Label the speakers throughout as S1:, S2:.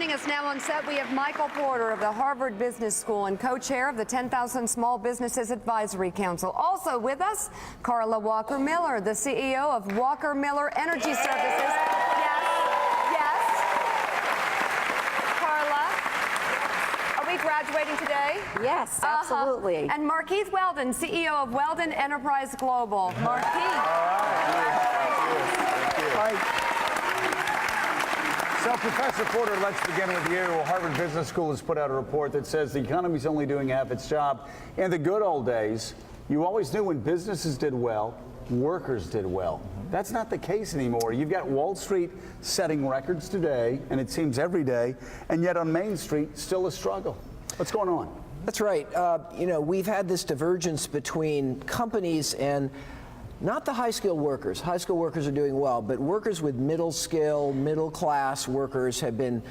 S1: Joining us now on set, we have Michael Porter of the Harvard Business School and co-chair of the 10,000 Small Businesses Advisory Council. Also with us, Carla Walker Miller, the CEO of Walker Miller Energy Services. Yes. Carla, are we graduating today?
S2: Yes, absolutely.
S1: And Markeith Weldon, CEO of Weldon Enterprise Global. Markeith.
S3: So, Professor Porter, let's begin with you. Harvard Business School has put out a report that says the economy's only doing half its job. In the good old days, you always knew when businesses did well, workers did well. That's not the case anymore. You've got Wall Street setting records today, and it seems every day, and yet on Main Street, still a struggle. What's going on?
S4: That's right. We've had this divergence between companies and not the high-skilled workers. High-skilled workers are doing well, but workers with middle-skill, middle-class workers have been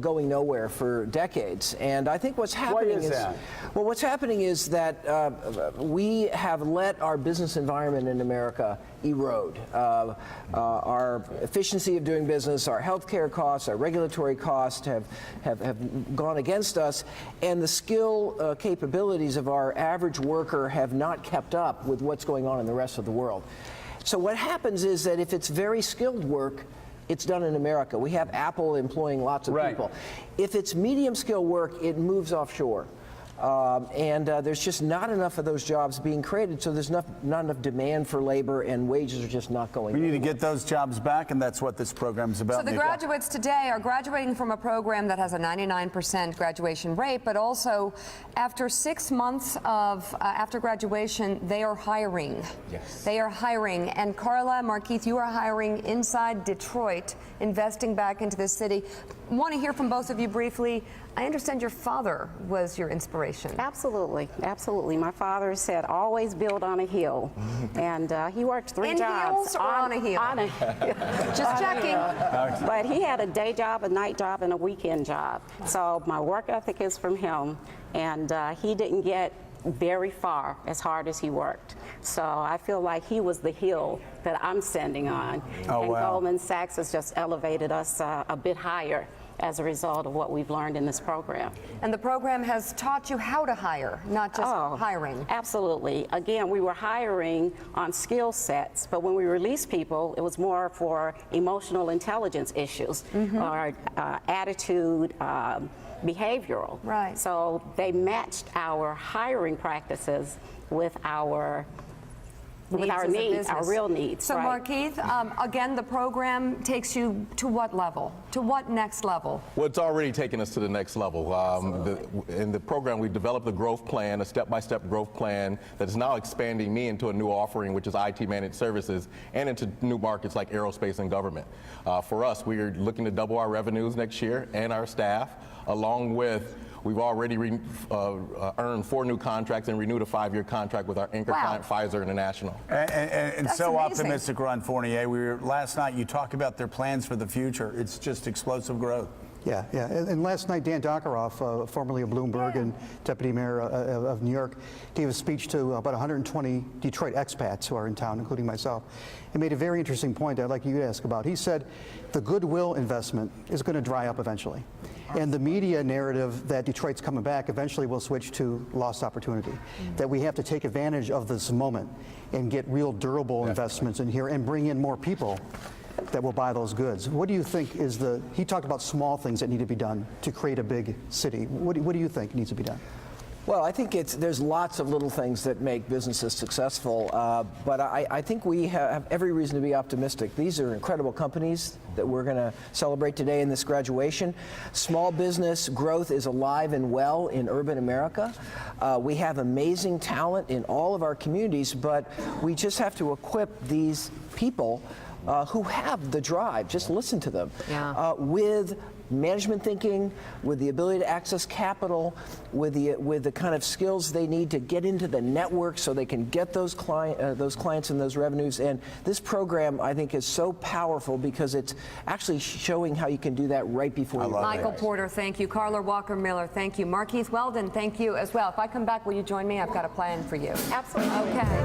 S4: going nowhere for decades. And I think what's happening well, what's happening is that we have let our business environment in America erode. Our efficiency of doing business, our healthcare costs, our regulatory costs have gone against us, and the skill capabilities of our average worker have not kept up with what's going on in the rest of the world. So what happens is that if it's very skilled work, it's done in America. We have Apple employing lots of people. If it's medium skill work, it moves offshore. There's just not enough of those jobs being created, so there's not enough demand for labor, and wages are just not going.
S3: We need to get those jobs back, and that's what this program is about.
S1: So the graduates today are graduating from a program that has a 99% graduation rate, but also after 6 months of after graduation, they are hiring. Yes. They are hiring. And Carla, Markeith, you are hiring inside Detroit, investing back into the city. I want to hear from both of you briefly. I understand your father was your inspiration.
S2: Absolutely, absolutely. My father said, always build on a hill. And he worked three jobs.
S1: In heels or on a hill?
S2: On a hill.
S1: Just checking.
S2: But he had a day job, a night job, and a weekend job. So my work ethic is from him. And he didn't get very far as hard as he worked. So I feel like he was the hill that I'm standing on. Goldman Sachs has just elevated us a bit higher as a result of what we've learned in this program.
S1: And the program has taught you how to hire, not just hiring.
S2: Absolutely. Again, we were hiring on skill sets, but when we released people, it was more for emotional intelligence issues, or attitude, behavioral.
S1: Right.
S2: So they matched our hiring practices with our needs, our real needs.
S1: So Markeith, again, the program takes you to what level? To what next level?
S5: Well, it's already taken us to the next level. In the program, we developed a growth plan, a step-by-step growth plan that is now expanding me into a new offering, which is IT managed services, and into new markets like aerospace and government. For us, we are looking to double our revenues next year and our staff, along with we've already earned 4 new contracts and renewed a 5-year contract with our anchor client, Pfizer International.
S3: And so amazing. Optimistic, Ron Fournier. Last night you talked about their plans for the future. It's just explosive growth.
S6: Yeah. And last night, Dan Dockeroff, formerly of Bloomberg and deputy mayor of New York, gave a speech to about 120 Detroit expats who are in town, including myself, and made a very interesting point I'd like you to ask about. He said the goodwill investment is going to dry up eventually. And the media narrative that Detroit's coming back eventually will switch to lost opportunity. That we have to take advantage of this moment and get real durable investments in here and bring in more people that will buy those goods. What do you think is he talked about small things that need to be done to create a big city. What do you think needs to be done?
S4: Well, I think there's lots of little things that make businesses successful, but I think we have every reason to be optimistic. These are incredible companies that we're going to celebrate today in this graduation. Small business growth is alive and well in urban America. We have amazing talent in all of our communities, but we just have to equip these people who have the drive, just listen to them, with management thinking, with the ability to access capital, with the kind of skills they need to get into the network so they can get those clients and those revenues. And this program, I think, is so powerful because it's actually showing how you can do that right before you.
S1: Michael Porter, thank you. Carla Walker Miller, thank you. Markeith Weldon, thank you as well. If I come back, will you join me? I've got a plan for you.
S2: Absolutely.
S1: Okay.